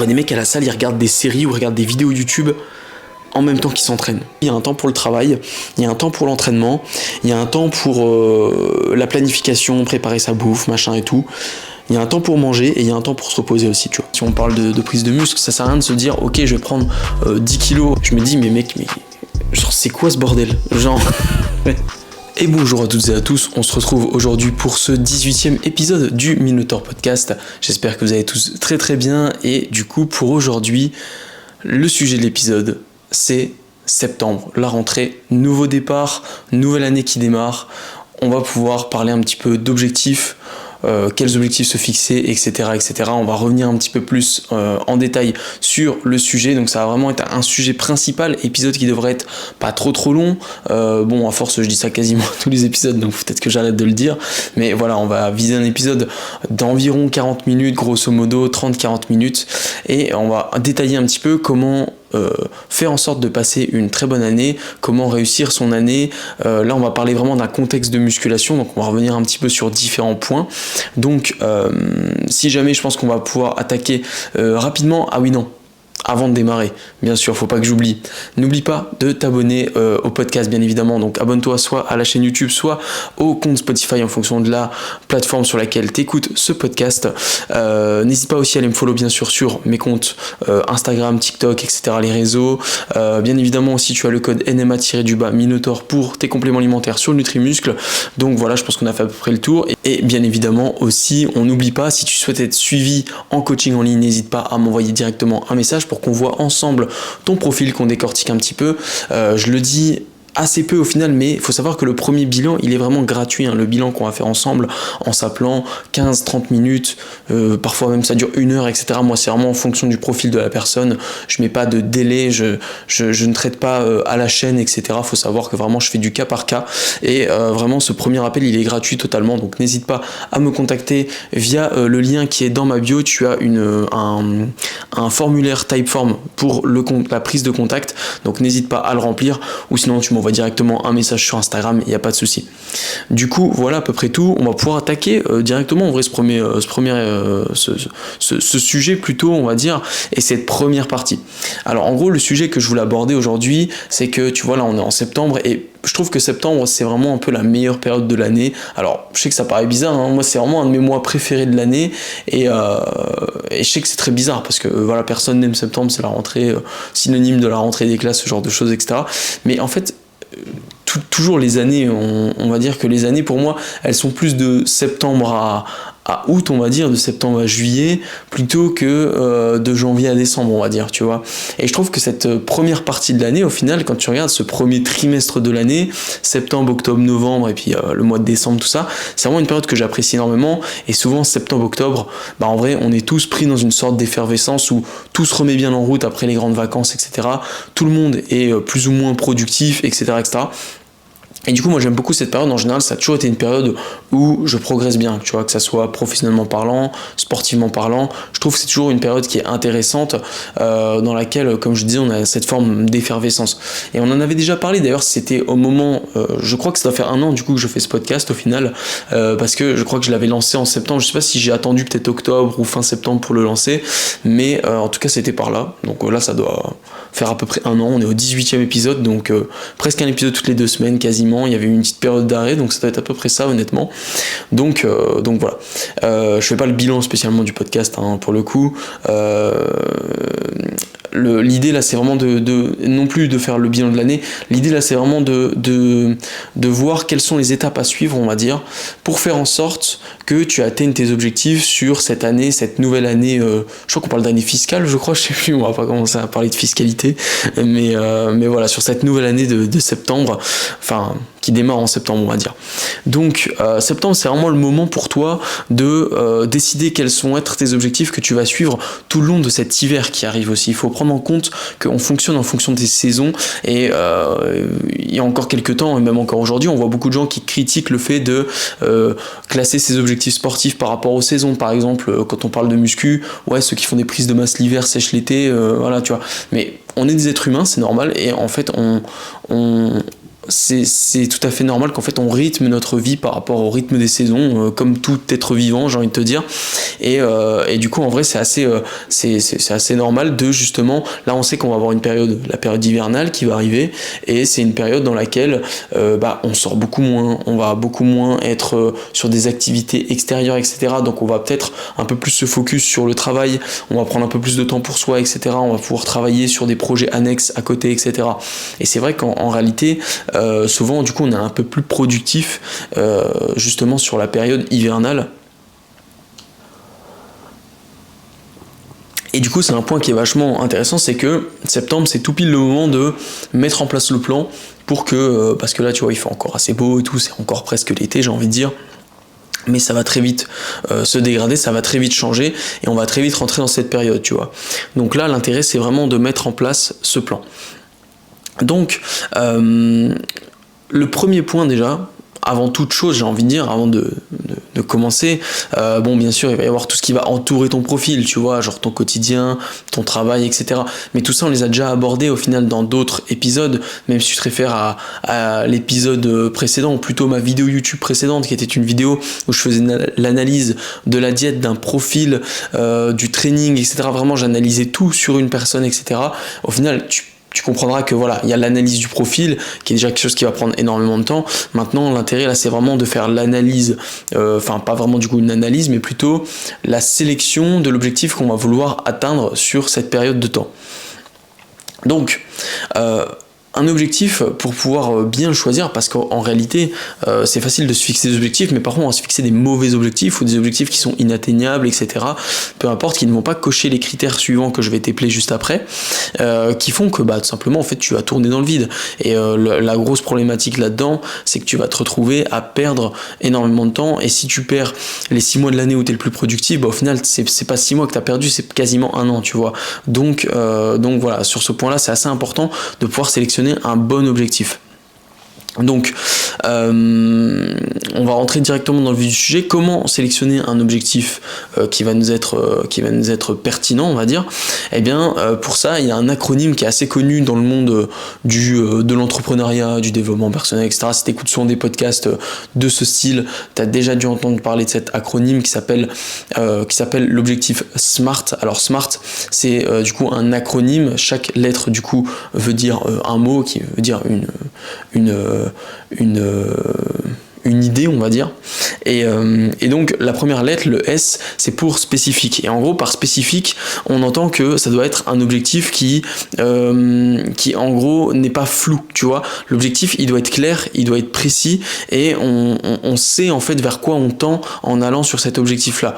vois des mecs à la salle, ils regardent des séries ou ils regardent des vidéos YouTube en même temps qu'ils s'entraînent. Il y a un temps pour le travail, il y a un temps pour l'entraînement, il y a un temps pour la planification, préparer sa bouffe, machin et tout. Il y a un temps pour manger et il y a un temps pour se reposer aussi, tu vois. Si on parle de prise de muscle, ça sert à rien de se dire ok, je vais prendre 10 kilos. Je me dis mais mec, genre c'est quoi ce bordel? Genre... Et bonjour à toutes et à tous, on se retrouve aujourd'hui pour ce 18e épisode du Minotaur Podcast. J'espère que vous allez tous très très bien et du coup pour aujourd'hui, le sujet de l'épisode c'est septembre, la rentrée, nouveau départ, nouvelle année qui démarre. On va pouvoir parler un petit peu d'objectifs, quels objectifs se fixer, etc., etc. On va revenir un petit peu plus en détail sur le sujet, donc ça va vraiment être un sujet principal, épisode qui devrait être pas trop long. Bon, à force je dis ça quasiment tous les épisodes, donc peut-être que j'arrête de le dire, mais voilà, on va viser un épisode d'environ 40 minutes, grosso modo 30-40 minutes, et on va détailler un petit peu comment faire en sorte de passer une très bonne année, comment réussir son année. Là on va parler vraiment d'un contexte de musculation, donc on va revenir un petit peu sur différents points. Donc si jamais, je pense qu'on va pouvoir attaquer rapidement. Ah oui, non, avant de démarrer, bien sûr, faut pas que j'oublie. N'oublie pas de t'abonner au podcast, bien évidemment. Donc abonne-toi soit à la chaîne YouTube, soit au compte Spotify en fonction de la plateforme sur laquelle t'écoutes ce podcast. N'hésite pas aussi à aller me follow, bien sûr, sur mes comptes Instagram, TikTok, etc., les réseaux. Bien évidemment aussi, tu as le code NMA-Minotaur pour tes compléments alimentaires sur le Nutrimuscle. Donc voilà, je pense qu'on a fait à peu près le tour. Et bien évidemment aussi, on n'oublie pas, si tu souhaites être suivi en coaching en ligne, n'hésite pas à m'envoyer directement un message pour qu'on voit ensemble ton profil, qu'on décortique un petit peu. Je le dis assez peu au final, mais il faut savoir que le premier bilan il est vraiment gratuit, hein. Le bilan qu'on va faire ensemble en s'appelant 15-30 minutes, parfois même ça dure 1 heure, etc. Moi c'est vraiment en fonction du profil de la personne, je mets pas de délai, je ne traite pas à la chaîne, etc. Faut savoir que vraiment je fais du cas par cas et vraiment ce premier appel il est gratuit totalement, donc n'hésite pas à me contacter via le lien qui est dans ma bio. Tu as un formulaire Typeform pour la prise de contact, donc n'hésite pas à le remplir, ou sinon tu m'envoies directement un message sur Instagram, il n'y a pas de souci. Du coup, voilà à peu près tout. On va pouvoir attaquer directement en vrai ce sujet plutôt, on va dire, et cette première partie. Alors en gros, le sujet que je voulais aborder aujourd'hui, c'est que tu vois là on est en septembre et je trouve que septembre c'est vraiment un peu la meilleure période de l'année. Alors je sais que ça paraît bizarre, hein. Moi c'est vraiment un de mes mois préférés de l'année et je sais que c'est très bizarre parce que voilà, personne n'aime septembre, c'est la rentrée, synonyme de la rentrée des classes, ce genre de choses, etc. Mais en fait toujours les années, on va dire que les années pour moi elles sont plus de septembre à août, on va dire, de septembre à juillet, plutôt que de janvier à décembre, on va dire, tu vois. Et je trouve que cette première partie de l'année, au final, quand tu regardes ce premier trimestre de l'année, septembre, octobre, novembre, et puis le mois de décembre, tout ça, c'est vraiment une période que j'apprécie énormément, et souvent, septembre, octobre, bah en vrai, on est tous pris dans une sorte d'effervescence où tout se remet bien en route après les grandes vacances, etc. Tout le monde est plus ou moins productif, etc., etc. Et du coup, moi j'aime beaucoup cette période. En général, ça a toujours été une période où je progresse bien, tu vois, que ça soit professionnellement parlant, sportivement parlant. Je trouve que c'est toujours une période qui est intéressante, dans laquelle, comme je disais, on a cette forme d'effervescence. Et on en avait déjà parlé, d'ailleurs, c'était au moment, je crois que ça doit faire 1 an du coup que je fais ce podcast au final, parce que je crois que je l'avais lancé en septembre. Je sais pas si j'ai attendu peut-être octobre ou fin septembre pour le lancer, mais en tout cas c'était par là. Donc là, ça doit faire à peu près 1 an. On est au 18e épisode, donc presque un épisode toutes les 2 semaines quasiment. Il y avait eu une petite période d'arrêt, donc ça doit être à peu près ça honnêtement. Donc voilà. Je fais pas le bilan spécialement du podcast, hein, pour le coup. L'idée là c'est vraiment de non plus de faire le bilan de l'année, l'idée là c'est vraiment de voir quelles sont les étapes à suivre, on va dire, pour faire en sorte que tu atteignes tes objectifs sur cette année, cette nouvelle année, je crois qu'on parle d'année fiscale, je crois, je sais plus, on va pas commencer à parler de fiscalité, mais voilà, sur cette nouvelle année de septembre, enfin qui démarre en septembre, on va dire. Donc septembre c'est vraiment le moment pour toi de décider quels vont être tes objectifs que tu vas suivre tout le long de cet hiver qui arrive aussi. Il faut prendre en compte qu'on fonctionne en fonction des saisons et il y a encore quelques temps et même encore aujourd'hui on voit beaucoup de gens qui critiquent le fait de classer ses objectifs sportifs par rapport aux saisons. Par exemple, quand on parle de muscu, ouais, ceux qui font des prises de masse l'hiver sèchent l'été, voilà, tu vois. Mais on est des êtres humains, c'est normal, et en fait on c'est tout à fait normal qu'en fait on rythme notre vie par rapport au rythme des saisons, comme tout être vivant, j'ai envie de te dire. Et du coup, en vrai, c'est assez normal de justement, là on sait qu'on va avoir une période, la période hivernale qui va arriver, et c'est une période dans laquelle on sort beaucoup moins, on va beaucoup moins être sur des activités extérieures, etc. Donc on va peut-être un peu plus se focus sur le travail, on va prendre un peu plus de temps pour soi, etc. On va pouvoir travailler sur des projets annexes à côté, etc. Et c'est vrai qu'en réalité, souvent du coup on est un peu plus productif justement sur la période hivernale. Et du coup, c'est un point qui est vachement intéressant, c'est que septembre, c'est tout pile le moment de mettre en place le plan pour que, parce que là, tu vois, il fait encore assez beau et tout, c'est encore presque l'été, j'ai envie de dire. Mais ça va très vite se dégrader, ça va très vite changer, et on va très vite rentrer dans cette période, tu vois. Donc là, l'intérêt, c'est vraiment de mettre en place ce plan. Donc, le premier point déjà, avant toute chose, j'ai envie de dire, avant de commencer, bien sûr, il va y avoir tout ce qui va entourer ton profil, tu vois, genre ton quotidien, ton travail, etc. Mais tout ça, on les a déjà abordés au final dans d'autres épisodes, même si tu te réfères à l'épisode précédent, ou plutôt ma vidéo YouTube précédente, qui était une vidéo où je faisais l'analyse de la diète, d'un profil, du training, etc. Vraiment, j'analysais tout sur une personne, etc. Au final, tu comprendras que voilà, il y a l'analyse du profil qui est déjà quelque chose qui va prendre énormément de temps. Maintenant, l'intérêt là, c'est vraiment de faire l'analyse, pas vraiment du coup une analyse, mais plutôt la sélection de l'objectif qu'on va vouloir atteindre sur cette période de temps. Donc, un objectif pour pouvoir bien le choisir, parce qu'en réalité c'est facile de se fixer des objectifs, mais par contre on va se fixer des mauvais objectifs ou des objectifs qui sont inatteignables, etc. Peu importe, qui ne vont pas cocher les critères suivants que je vais t'épeler juste après, qui font que tout simplement en fait tu vas tourner dans le vide. Et la grosse problématique là-dedans, c'est que tu vas te retrouver à perdre énormément de temps, et si tu perds les 6 mois de l'année où tu es le plus productif, au final c'est pas 6 mois que tu as perdu, c'est quasiment 1 an, tu vois. Donc voilà, sur ce point là c'est assez important de pouvoir sélectionner un bon objectif. Donc, on va rentrer directement dans le vif du sujet. Comment sélectionner un objectif qui va nous être pertinent, on va dire. Eh bien, pour ça, il y a un acronyme qui est assez connu dans le monde de l'entrepreneuriat, du développement personnel, etc. Si tu écoutes souvent des podcasts de ce style, tu as déjà dû entendre parler de cet acronyme qui s'appelle l'objectif SMART. Alors SMART, c'est du coup un acronyme. Chaque lettre du coup veut dire un mot qui veut dire une idée, on va dire. Et donc la première lettre, le S, c'est pour spécifique. Et en gros, par spécifique, on entend que ça doit être un objectif qui en gros n'est pas flou, tu vois. L'objectif, il doit être clair, il doit être précis, et on sait en fait vers quoi on tend en allant sur cet objectif-là.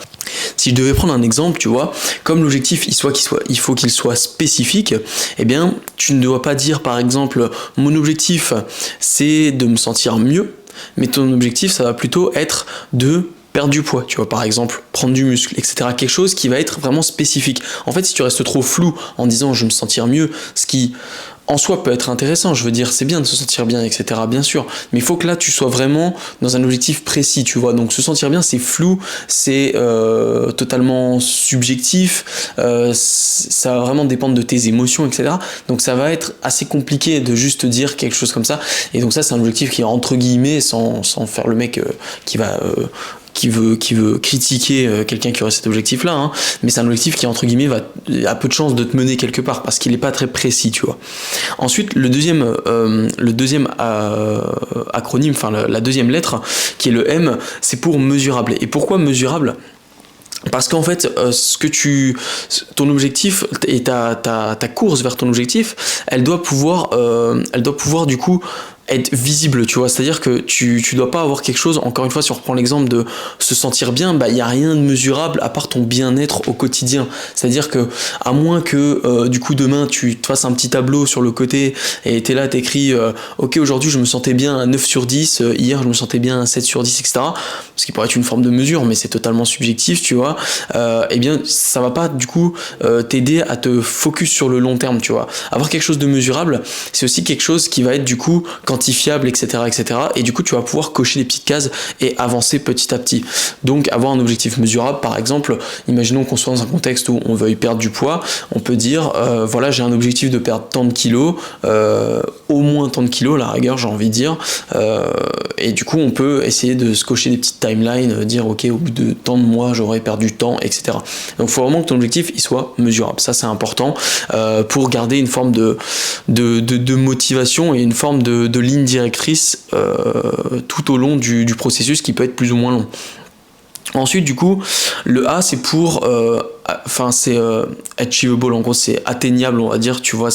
Si je devais prendre un exemple, tu vois, comme l'objectif il faut qu'il soit spécifique, eh bien tu ne dois pas dire par exemple mon objectif c'est de me sentir mieux, mais ton objectif ça va plutôt être de perdre du poids, tu vois, par exemple, prendre du muscle, etc. Quelque chose qui va être vraiment spécifique. En fait, si tu restes trop flou en disant je vais me sentir mieux, ce qui en soi peut être intéressant, je veux dire, c'est bien de se sentir bien, etc. Bien sûr, mais il faut que là tu sois vraiment dans un objectif précis, tu vois. Donc se sentir bien, c'est flou, c'est totalement subjectif, ça va vraiment dépendre de tes émotions, etc. Donc ça va être assez compliqué de juste dire quelque chose comme ça. Et donc ça, c'est un objectif qui est entre guillemets, sans faire le mec qui veut critiquer quelqu'un qui aurait cet objectif-là, hein, mais c'est un objectif qui, entre guillemets, a peu de chances de te mener quelque part, parce qu'il n'est pas très précis, tu vois. Ensuite, le deuxième acronyme, la deuxième lettre, qui est le M, c'est pour mesurable. Et pourquoi mesurable ? Parce qu'en fait, ton objectif et ta course vers ton objectif, elle doit pouvoir du coup être visible, tu vois, c'est-à-dire que tu dois pas avoir quelque chose, encore une fois, si on reprend l'exemple de se sentir bien, il y a rien de mesurable à part ton bien-être au quotidien, c'est-à-dire que, à moins que, du coup, demain, tu te fasses un petit tableau sur le côté, et t'es là, t'écris, ok, aujourd'hui, je me sentais bien à 9 sur 10, hier, je me sentais bien à 7 sur 10, etc., ce qui pourrait être une forme de mesure, mais c'est totalement subjectif, tu vois, eh bien, ça va pas, du coup, t'aider à te focus sur le long terme, tu vois. Avoir quelque chose de mesurable, c'est aussi quelque chose qui va être, du coup, quand quantifiable, etc., etc. Et du coup, tu vas pouvoir cocher des petites cases et avancer petit à petit. Donc, avoir un objectif mesurable, par exemple, imaginons qu'on soit dans un contexte où on veuille perdre du poids, on peut dire, voilà, j'ai un objectif de perdre tant de kilos, au moins tant de kilos, la rigueur, j'ai envie de dire, et du coup, on peut essayer de se cocher des petites timelines, dire, ok, au bout de tant de mois, j'aurais perdu tant, etc. Donc, il faut vraiment que ton objectif, il soit mesurable. Ça, c'est important pour garder une forme de motivation et une forme de ligne directrice tout au long du processus qui peut être plus ou moins long. Ensuite, du coup, le A, c'est pour, c'est achievable, en gros, c'est atteignable, on va dire, tu vois,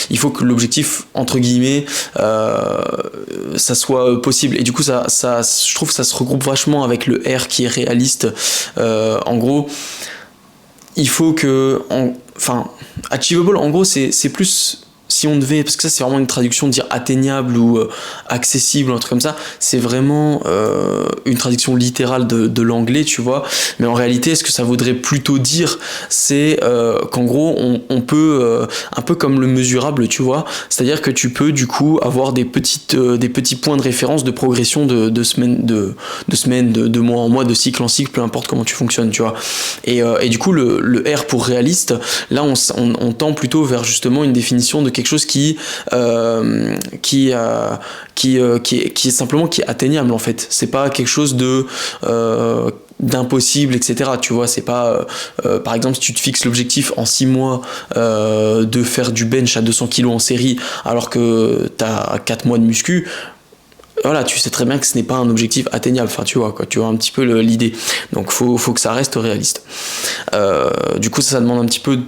il faut que l'objectif, entre guillemets, ça soit possible. Et du coup, je trouve que ça se regroupe vachement avec le R qui est réaliste. En gros, il faut que, achievable, en gros, c'est plus... Si on devait, parce que ça c'est vraiment une traduction de dire atteignable ou accessible, un truc comme ça, c'est vraiment une traduction littérale de l'anglais, tu vois. Mais en réalité, ce que ça voudrait plutôt dire, c'est qu'en gros, on peut, un peu comme le mesurable, tu vois, c'est-à-dire que tu peux du coup avoir des petits points de référence de progression de semaine, de mois en mois, de cycle en cycle, peu importe comment tu fonctionnes, tu vois. Et du coup, le R pour réaliste, là on tend plutôt vers justement une définition de quelque chose qui est simplement qui est atteignable en fait. C'est pas quelque chose d'impossible, etc. Tu vois, c'est pas par exemple si tu te fixes l'objectif en 6 mois de faire du bench à 200 kg en série alors que t'as 4 mois de muscu, voilà, tu sais très bien que ce n'est pas un objectif atteignable, enfin tu vois quoi, tu vois un petit peu l'idée. Donc faut que ça reste réaliste. Du coup ça demande un petit peu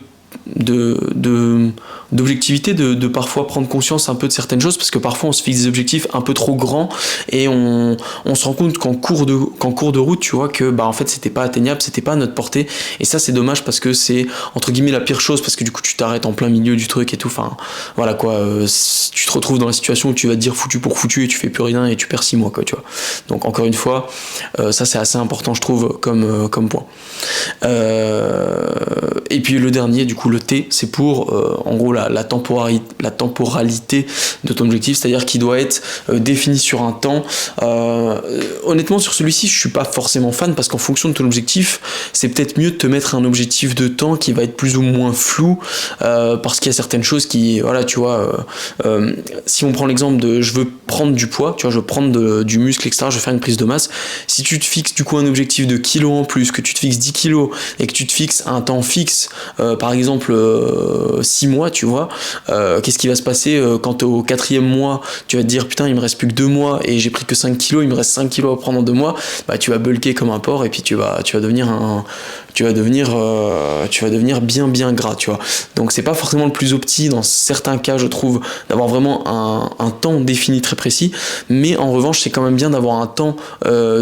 d'objectivité, de parfois prendre conscience un peu de certaines choses, parce que parfois on se fixe des objectifs un peu trop grands et on se rend compte qu'en cours de route, tu vois, que en fait c'était pas atteignable, c'était pas à notre portée, et ça c'est dommage parce que c'est entre guillemets la pire chose, parce que du coup tu t'arrêtes en plein milieu du truc et tout, enfin voilà quoi, tu te retrouves dans la situation où tu vas te dire foutu pour foutu et tu fais plus rien et tu perds 6 mois quoi, tu vois. Donc encore une fois, ça c'est assez important je trouve comme point. Et puis le dernier, du coup le T, c'est pour en gros la temporalité de ton objectif, c'est-à-dire qu'il doit être défini sur un temps. Honnêtement sur celui-ci je suis pas forcément fan, parce qu'en fonction de ton objectif c'est peut-être mieux de te mettre un objectif de temps qui va être plus ou moins flou, parce qu'il y a certaines choses qui, voilà tu vois, si on prend l'exemple de je veux prendre du poids, tu vois, je veux prendre du muscle, etc., je veux faire une prise de masse, si tu te fixes du coup un objectif de kilos en plus, que tu te fixes 10 kilos et que tu te fixes un temps fixe, par exemple 6 mois, tu vois, qu'est-ce qui va se passer quand au 4e mois tu vas te dire putain il me reste plus que 2 mois et j'ai pris que 5 kilos, il me reste 5 kilos à prendre en 2 mois, tu vas bulker comme un porc et puis tu vas devenir bien gras, tu vois. Donc c'est pas forcément le plus opti dans certains cas je trouve d'avoir vraiment un temps défini très précis, mais en revanche c'est quand même bien d'avoir un temps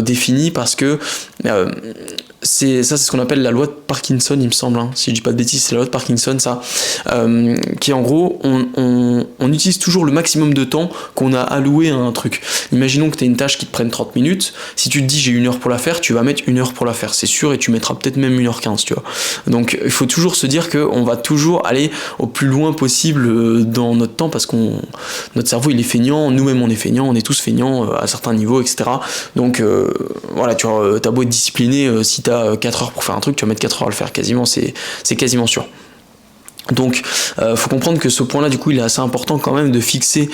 défini, parce que c'est ce qu'on appelle la loi de Parkinson, il me semble, hein. Si je dis pas de bêtises, c'est la loi de Parkinson, ça, qui en gros, on utilise toujours le maximum de temps qu'on a alloué à un truc. Imaginons que tu as une tâche qui te prenne 30 minutes, si tu te dis j'ai 1 heure pour la faire, tu vas mettre 1 heure pour la faire, c'est sûr, et tu mettras peut-être même 1h15, tu vois. Donc il faut toujours se dire qu'on va toujours aller au plus loin possible dans notre temps, parce notre cerveau il est feignant, nous-mêmes on est feignants, on est tous feignants à certains niveaux, etc. Donc voilà, tu vois, t'as beau être discipliné, si t'as 4 heures pour faire un truc, tu vas mettre 4 heures à le faire quasiment, c'est quasiment sûr. Donc faut comprendre que ce point là du coup il est assez important quand même de fixer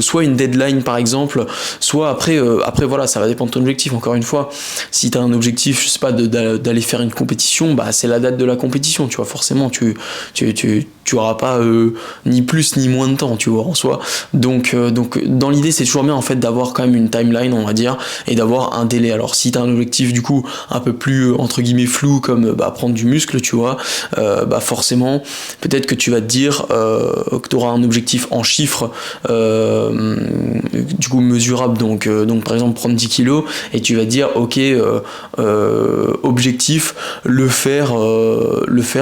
soit une deadline par exemple, soit après voilà, ça va dépendre de ton objectif. Encore une fois, si tu as un objectif, je sais pas, d'aller faire une compétition, c'est la date de la compétition, tu vois, forcément tu auras pas ni plus ni moins de temps, tu vois, en soi. Donc dans l'idée c'est toujours bien en fait d'avoir quand même une timeline, on va dire, et d'avoir un délai. Alors si tu as un objectif du coup un peu plus entre guillemets flou, comme prendre du muscle, tu vois, forcément peut-être que tu vas te dire que tu auras un objectif en chiffres du coup mesurable, donc par exemple prendre 10 kilos, et tu vas te dire ok, objectif le faire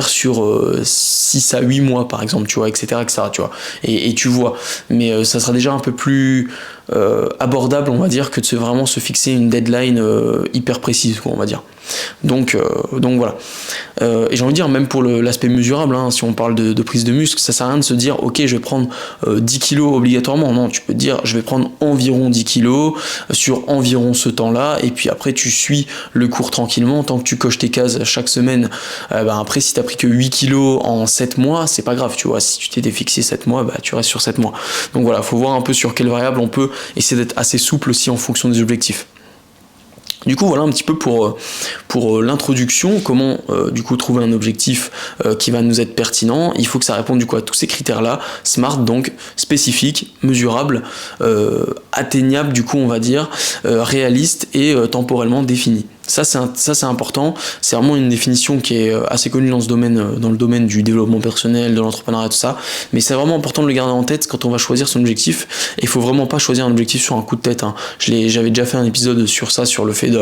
sur 6 à 8 mois par exemple, tu vois, etc., tu vois, et tu vois, mais ça sera déjà un peu plus abordable, on va dire, que de vraiment se fixer une deadline hyper précise, quoi, on va dire. Donc voilà. Et j'ai envie de dire, même pour l'aspect mesurable, hein, si on parle de prise de muscle, ça sert à rien de se dire ok, je vais prendre 10 kilos obligatoirement. Non, tu peux te dire je vais prendre environ 10 kilos sur environ ce temps-là, et puis après tu suis le cours tranquillement, tant que tu coches tes cases chaque semaine. Après, si t'as pris que 8 kilos en 7 mois, c'est pas grave, tu vois. Si tu t'étais fixé 7 mois, tu restes sur 7 mois. Donc voilà, faut voir un peu sur quelle variable on peut essayer d'être assez souple aussi en fonction des objectifs. Du coup, voilà un petit peu pour l'introduction, comment du coup trouver un objectif qui va nous être pertinent. Il faut que ça réponde du coup à tous ces critères-là, SMART, donc spécifique, mesurable, atteignable du coup on va dire, réaliste et temporellement défini. Ça c'est important, c'est vraiment une définition qui est assez connue dans le domaine du développement personnel, de l'entrepreneuriat, tout ça, mais c'est vraiment important de le garder en tête quand on va choisir son objectif. Et il faut vraiment pas choisir un objectif sur un coup de tête, hein. J'avais déjà fait un épisode sur ça, sur le fait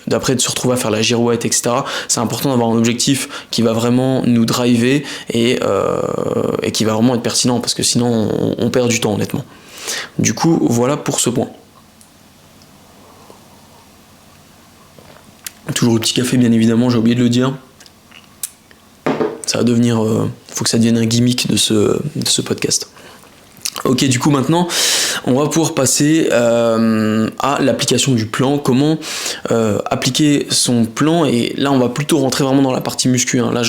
d'après de se retrouver à faire la girouette, etc. C'est important d'avoir un objectif qui va vraiment nous driver et qui va vraiment être pertinent, parce que sinon on perd du temps honnêtement. Du coup, voilà pour ce point. Toujours le petit café, bien évidemment, j'ai oublié de le dire. Ça va devenir... faut que ça devienne un gimmick de ce podcast. Ok, du coup maintenant, on va pouvoir passer à l'application du plan. Comment appliquer son plan, et là on va plutôt rentrer vraiment dans la partie muscu, hein. Là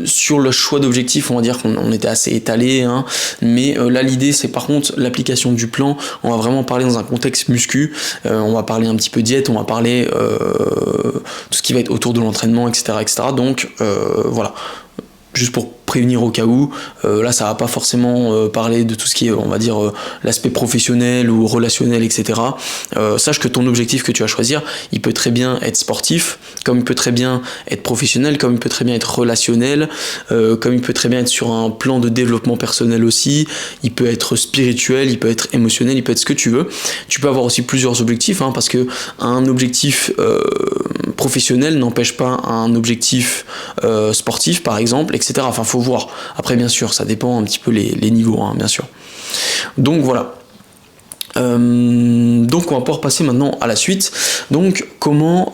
sur le choix d'objectifs, on va dire qu'on était assez étalé, hein, mais là l'idée c'est par contre l'application du plan. On va vraiment parler dans un contexte muscu, on va parler un petit peu diète, on va parler tout ce qui va être autour de l'entraînement, etc. Donc voilà. Juste pour prévenir au cas où, là ça va pas forcément parler de tout ce qui est, on va dire, l'aspect professionnel ou relationnel, etc. Sache que ton objectif que tu vas choisir, il peut très bien être sportif, comme il peut très bien être professionnel, comme il peut très bien être relationnel, comme il peut très bien être sur un plan de développement personnel aussi, il peut être spirituel, il peut être émotionnel, il peut être ce que tu veux. Tu peux avoir aussi plusieurs objectifs, hein, parce que un objectif professionnel n'empêche pas un objectif sportif par exemple, etc. Enfin faut voir. Après bien sûr ça dépend un petit peu les niveaux, hein, bien sûr. Donc voilà. Donc on va pouvoir passer maintenant à la suite. Donc comment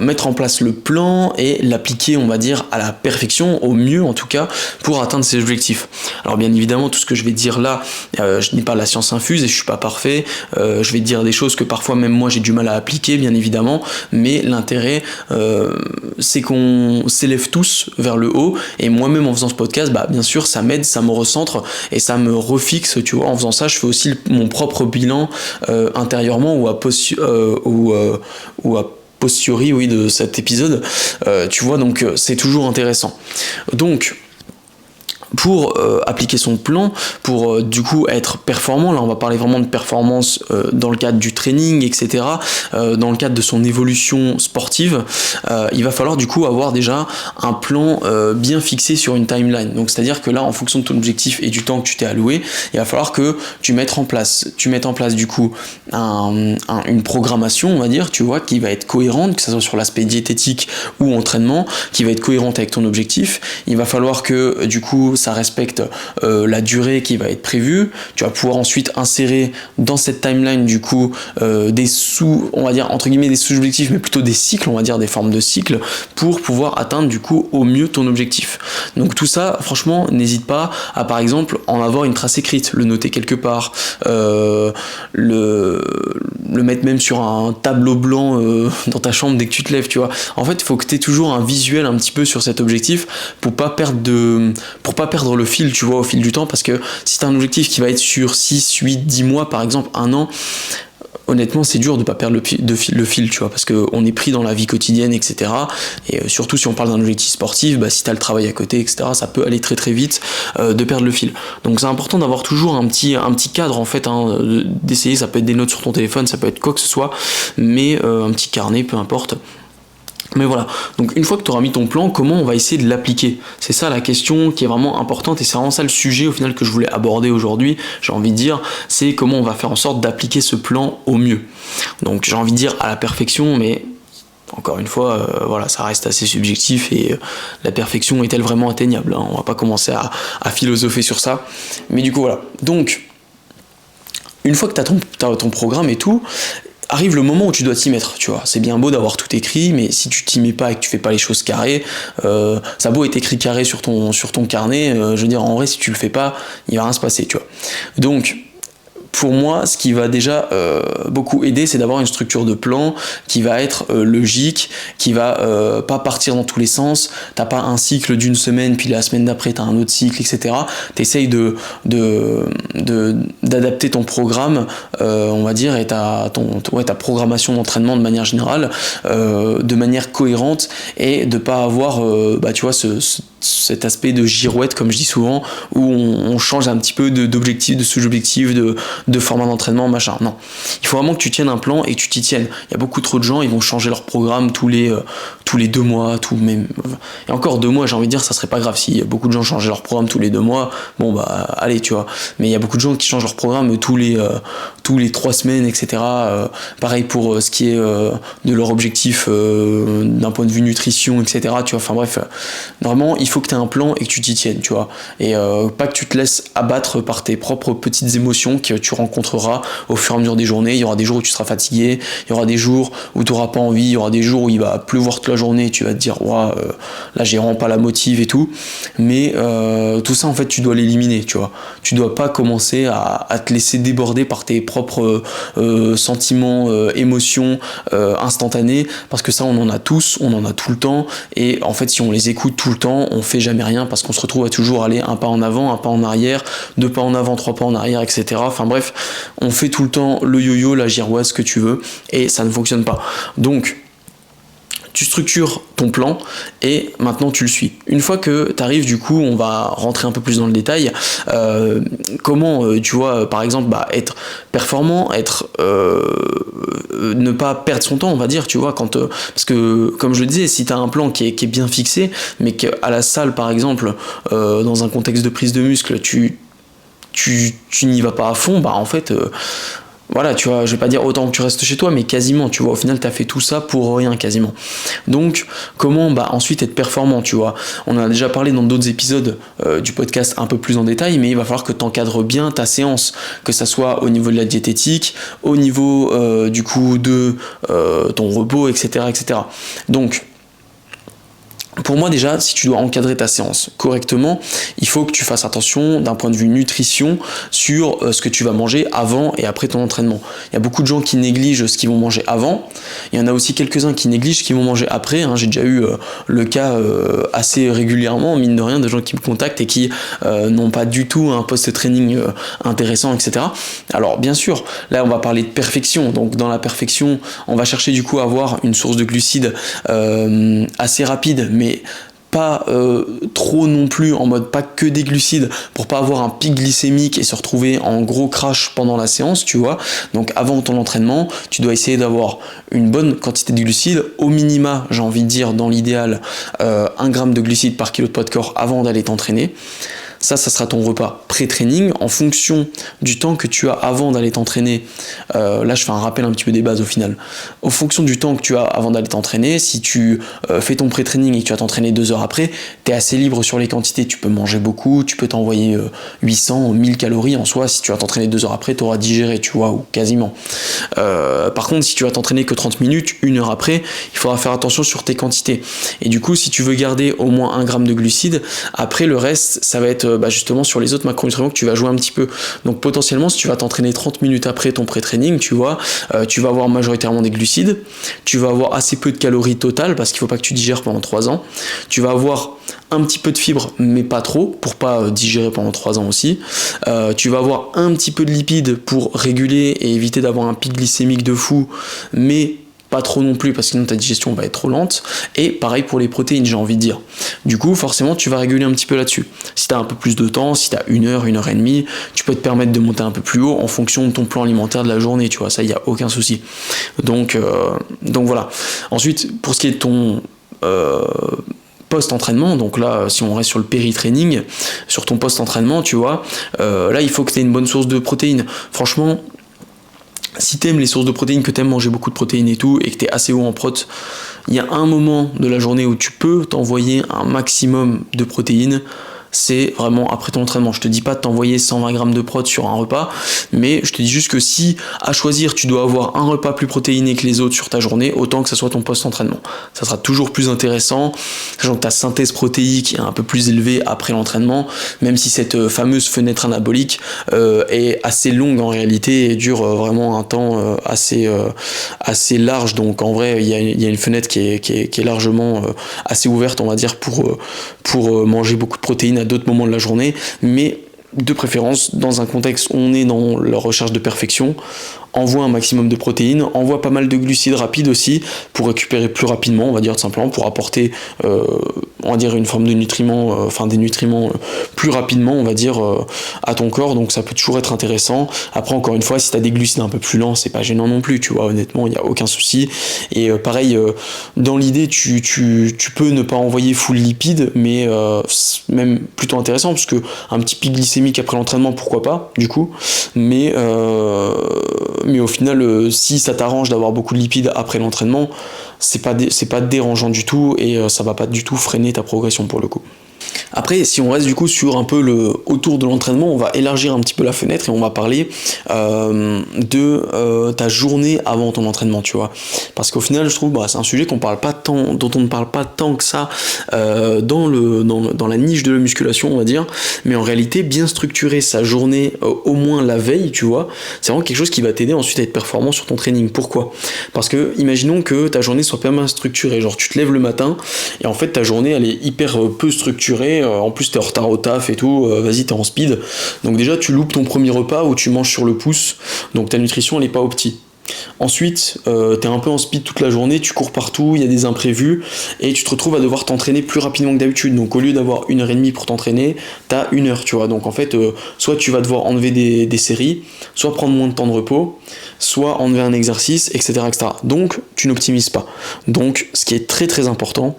mettre en place le plan et l'appliquer, on va dire, à la perfection, au mieux en tout cas, pour atteindre ses objectifs. Alors bien évidemment tout ce que je vais dire là, je n'ai pas la science infuse et je suis pas parfait, je vais dire des choses que parfois même moi j'ai du mal à appliquer bien évidemment, mais l'intérêt c'est qu'on s'élève tous vers le haut, et moi-même en faisant ce podcast, bien sûr ça m'aide, ça me recentre et ça me refixe, tu vois. En faisant ça je fais aussi mon propre bilan intérieurement ou à posteriori, oui, de cet épisode, tu vois, donc c'est toujours intéressant. Donc pour appliquer son plan, pour du coup être performant, là on va parler vraiment de performance dans le cadre du training, etc., dans le cadre de son évolution sportive, il va falloir du coup avoir déjà un plan bien fixé sur une timeline. Donc c'est à dire que là en fonction de ton objectif et du temps que tu t'es alloué, il va falloir que tu mettes en place du coup une programmation, on va dire, tu vois, qui va être cohérente, que ce soit sur l'aspect diététique ou entraînement, qui va être cohérente avec ton objectif. Il va falloir que du coup ça respecte la durée qui va être prévue. Tu vas pouvoir ensuite insérer dans cette timeline du coup on va dire entre guillemets des sous-objectifs, mais plutôt des cycles, on va dire des formes de cycles, pour pouvoir atteindre du coup au mieux ton objectif. Donc tout ça, franchement, n'hésite pas à par exemple en avoir une trace écrite, le noter quelque part, le mettre même sur un tableau blanc dans ta chambre dès que tu te lèves, tu vois. En fait, il faut que tu aies toujours un visuel un petit peu sur cet objectif pour pas perdre le fil, tu vois, au fil du temps, parce que si tu as un objectif qui va être sur 6, 8, 10 mois, par exemple, un an, honnêtement, c'est dur de pas perdre le fil, tu vois, parce qu'on est pris dans la vie quotidienne, etc. Et surtout si on parle d'un objectif sportif, si tu as le travail à côté, etc., ça peut aller très très vite de perdre le fil. Donc c'est important d'avoir toujours un petit cadre, en fait, hein, d'essayer, ça peut être des notes sur ton téléphone, ça peut être quoi que ce soit, mais un petit carnet, peu importe. Mais voilà, donc une fois que tu auras mis ton plan, comment on va essayer de l'appliquer? C'est ça la question qui est vraiment importante, et c'est vraiment ça le sujet au final que je voulais aborder aujourd'hui, j'ai envie de dire, c'est comment on va faire en sorte d'appliquer ce plan au mieux. Donc j'ai envie de dire à la perfection, mais encore une fois, voilà, ça reste assez subjectif, et la perfection est-elle vraiment atteignable, hein? On va pas commencer à philosopher sur ça, mais du coup voilà. Donc, une fois que tu as ton programme et tout, arrive le moment où tu dois t'y mettre, tu vois. C'est bien beau d'avoir tout écrit, mais si tu t'y mets pas et que tu fais pas les choses carrées, ça a beau être écrit carré sur ton carnet, je veux dire, en vrai, si tu le fais pas, il va rien se passer, tu vois. Donc, pour moi, ce qui va déjà beaucoup aider, c'est d'avoir une structure de plan qui va être logique, qui va pas partir dans tous les sens. T'as pas un cycle d'une semaine, puis la semaine d'après t'as un autre cycle, etc. T'essayes d'adapter ton programme, on va dire, et ta programmation d'entraînement de manière générale, de manière cohérente, et de pas avoir, tu vois, cet aspect de girouette, comme je dis souvent, où on change un petit peu d'objectif, de sous-objectif, de format d'entraînement, machin. Non. Il faut vraiment que tu tiennes un plan et que tu t'y tiennes. Il y a beaucoup trop de gens, ils vont changer leur programme tous les 2 mois, et encore 2 mois, j'ai envie de dire, ça serait pas grave. Si beaucoup de gens changeaient leur programme tous les 2 mois, bon bah allez, tu vois. Mais il y a beaucoup de gens qui changent leur programme tous les 3 semaines, etc. Pareil pour ce qui est de leur objectif d'un point de vue nutrition, etc. Tu vois, enfin bref, vraiment, il faut que tu aies un plan et que tu t'y tiennes, tu vois. Et pas que tu te laisses abattre par tes propres petites émotions que tu rencontreras au fur et à mesure des journées. Il y aura des jours où tu seras fatigué, il y aura des jours où tu n'auras pas envie, il y aura des jours où il va pleuvoir toute la journée et tu vas te dire là j'ai vraiment pas la motive et tout. Mais tout ça, en fait, tu dois l'éliminer, tu vois. Tu dois pas commencer à te laisser déborder par tes propres sentiments, émotions instantanées, parce que ça, on en a tous, on en a tout le temps, et en fait, si on les écoute tout le temps, on fait jamais rien, parce qu'on se retrouve à toujours aller un pas en avant, un pas en arrière, 2 pas en avant, 3 pas en arrière, etc. Enfin bref, on fait tout le temps le yo-yo, la girouette, ce que tu veux, et ça ne fonctionne pas. Donc, tu structures ton plan et maintenant tu le suis. Une fois que tu arrives, du coup, on va rentrer un peu plus dans le détail. Comment, tu vois, par exemple, être performant, ne pas perdre son temps, on va dire, tu vois, parce que, comme je le disais, si tu as un plan qui est bien fixé, mais qu'à la salle, par exemple, dans un contexte de prise de muscle, tu n'y vas pas à fond, en fait... voilà, tu vois, je vais pas dire autant que tu restes chez toi, mais quasiment, tu vois, au final, tu as fait tout ça pour rien, quasiment. Donc, comment ensuite être performant, tu vois. On en a déjà parlé dans d'autres épisodes du podcast un peu plus en détail, mais il va falloir que tu encadres bien ta séance, que ça soit au niveau de la diététique, au niveau du coup de ton repos, etc., etc. Donc, pour moi déjà, si tu dois encadrer ta séance correctement, il faut que tu fasses attention d'un point de vue nutrition sur ce que tu vas manger avant et après ton entraînement. Il y a beaucoup de gens qui négligent ce qu'ils vont manger avant, il y en a aussi quelques-uns qui négligent ce qu'ils vont manger après, hein. J'ai déjà eu le cas assez régulièrement, mine de rien, de gens qui me contactent et qui n'ont pas du tout un post-training intéressant, etc. Alors bien sûr, là on va parler de perfection, donc dans la perfection, on va chercher du coup à avoir une source de glucides assez rapide, mais pas trop non plus, en mode pas que des glucides, pour pas avoir un pic glycémique et se retrouver en gros crash pendant la séance, tu vois. Donc avant ton entraînement, tu dois essayer d'avoir une bonne quantité de glucides, au minima, j'ai envie de dire, dans l'idéal, 1 gramme de glucides par kilo de poids de corps avant d'aller t'entraîner. Ça sera ton repas pré-training en fonction du temps que tu as avant d'aller t'entraîner. Là, je fais un rappel un petit peu des bases au final. En fonction du temps que tu as avant d'aller t'entraîner, si tu fais ton pré-training et que tu vas t'entraîner 2 heures après, tu es assez libre sur les quantités. Tu peux manger beaucoup, tu peux t'envoyer 800, 1000 calories en soi. Si tu vas t'entraîner 2 heures après, tu auras digéré, tu vois, ou quasiment. Par contre, si tu vas t'entraîner que 30 minutes, 1 heure après, il faudra faire attention sur tes quantités. Et du coup, si tu veux garder au moins 1 gramme de glucides, après le reste, ça va être justement sur les autres macronutriments que tu vas jouer un petit peu. Donc potentiellement, si tu vas t'entraîner 30 minutes après ton pré-training, tu vois, tu vas avoir majoritairement des glucides, tu vas avoir assez peu de calories totales parce qu'il faut pas que tu digères pendant 3 ans, tu vas avoir un petit peu de fibres mais pas trop pour pas digérer pendant 3 ans aussi, tu vas avoir un petit peu de lipides pour réguler et éviter d'avoir un pic glycémique de fou, mais pas trop non plus parce que sinon ta digestion va être trop lente, et pareil pour les protéines, j'ai envie de dire. Du coup forcément tu vas réguler un petit peu là-dessus. Si tu as un peu plus de temps, si tu as 1 heure, 1 heure et demie, tu peux te permettre de monter un peu plus haut en fonction de ton plan alimentaire de la journée, tu vois, ça il n'y a aucun souci. Donc voilà. Ensuite, pour ce qui est de ton post-entraînement, donc là si on reste sur le péri-training, sur ton post-entraînement, tu vois, là il faut que tu aies une bonne source de protéines. Franchement, si t'aimes les sources de protéines, que t'aimes manger beaucoup de protéines et tout, et que t'es assez haut en prot, il y a un moment de la journée où tu peux t'envoyer un maximum de protéines, c'est vraiment après ton entraînement. Je te dis pas de t'envoyer 120 grammes de prot sur un repas, mais je te dis juste que si à choisir tu dois avoir un repas plus protéiné que les autres sur ta journée, autant que ça soit ton post-entraînement. Ça sera toujours plus intéressant, sachant que ta synthèse protéique est un peu plus élevée après l'entraînement, même si cette fameuse fenêtre anabolique est assez longue en réalité et dure vraiment un temps assez large. Donc en vrai, il y a une fenêtre qui est largement assez ouverte, on va dire, pour manger beaucoup de protéines à d'autres moments de la journée, mais de préférence dans un contexte où on est dans la recherche de perfection, envoie un maximum de protéines, envoie pas mal de glucides rapides aussi pour récupérer plus rapidement, on va dire tout simplement, pour apporter on va dire une forme de nutriments, des nutriments plus rapidement, on va dire, à ton corps. Donc ça peut toujours être intéressant. Après, encore une fois, si tu as des glucides un peu plus lents, c'est pas gênant non plus, tu vois, honnêtement, il n'y a aucun souci. Et pareil, dans l'idée, tu peux ne pas envoyer full lipides, mais même plutôt intéressant, parce que un petit pic glycémique après l'entraînement, pourquoi pas, du coup, mais au final, si ça t'arrange d'avoir beaucoup de lipides après l'entraînement, c'est pas dérangeant du tout et ça va pas du tout freiner ta progression pour le coup. Après, si on reste du coup sur un peu autour de l'entraînement, on va élargir un petit peu la fenêtre et on va parler de ta journée avant ton entraînement, tu vois. Parce qu'au final, je trouve c'est un sujet dont on ne parle pas tant que ça dans la niche de la musculation, on va dire. Mais en réalité, bien structurer sa journée au moins la veille, tu vois, c'est vraiment quelque chose qui va t'aider ensuite à être performant sur ton training. Pourquoi ? Parce que imaginons que ta journée soit pas mal structurée. Genre, tu te lèves le matin et en fait, ta journée, elle est hyper peu structurée. En plus, t'es en retard au taf et tout. Vas-y, t'es en speed. Donc déjà, tu loupes ton premier repas où tu manges sur le pouce. Donc ta nutrition, elle est pas opti. Ensuite, t'es un peu en speed toute la journée, tu cours partout, il y a des imprévus, et tu te retrouves à devoir t'entraîner plus rapidement que d'habitude. Donc au lieu d'avoir 1h30 pour t'entraîner, t'as 1 heure, tu vois. Donc en fait, soit tu vas devoir enlever des séries, soit prendre moins de temps de repos, soit enlever un exercice, etc. etc. Donc tu n'optimises pas. Donc ce qui est très très important,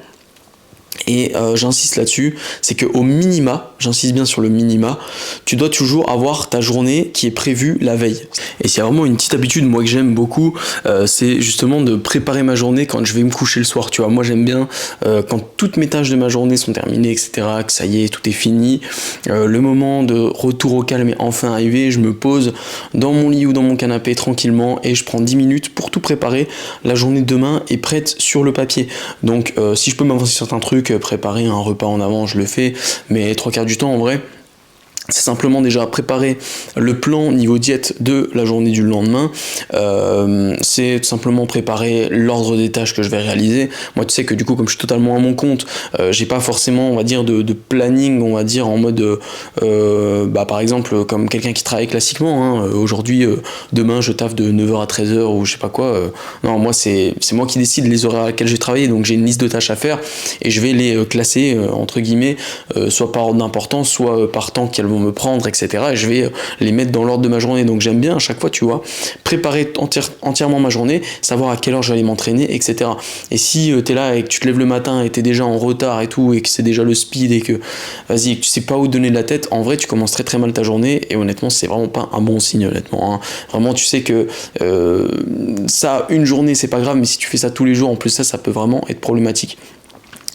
et j'insiste là-dessus, c'est qu'au minima, j'insiste bien sur le minima, tu dois toujours avoir ta journée qui est prévue la veille. Et s'il y a vraiment une petite habitude, moi que j'aime beaucoup, c'est justement de préparer ma journée quand je vais me coucher le soir, tu vois. Moi j'aime bien quand toutes mes tâches de ma journée sont terminées, etc., que ça y est, tout est fini, le moment de retour au calme est enfin arrivé, je me pose dans mon lit ou dans mon canapé tranquillement et je prends 10 minutes pour tout préparer. La journée de demain est prête sur le papier. Donc si je peux m'avancer certains trucs, préparer un repas en avant, je le fais, mais 3/4 du temps en vrai, c'est simplement déjà préparer le plan niveau diète de la journée du lendemain, c'est tout simplement préparer l'ordre des tâches que je vais réaliser. Moi tu sais que du coup comme je suis totalement à mon compte, j'ai pas forcément on va dire de planning on va dire en mode par exemple comme quelqu'un qui travaille classiquement, aujourd'hui demain je taffe de 9h à 13h ou je sais pas quoi, non moi c'est moi qui décide les horaires à laquelle j'ai travaillé, donc j'ai une liste de tâches à faire et je vais les classer entre guillemets soit par ordre d'importance, soit par temps qu'elles vont me prendre, etc. Et je vais les mettre dans l'ordre de ma journée. Donc j'aime bien à chaque fois, tu vois, préparer entièrement ma journée, savoir à quelle heure je vais aller m'entraîner, etc. Et si t'es là et que tu te lèves le matin et t'es déjà en retard et tout, et que c'est déjà le speed et que vas-y, que tu sais pas où te donner de la tête, en vrai tu commences très très mal ta journée et honnêtement c'est vraiment pas un bon signe honnêtement. Vraiment tu sais que ça, une journée c'est pas grave, mais si tu fais ça tous les jours en plus ça peut vraiment être problématique.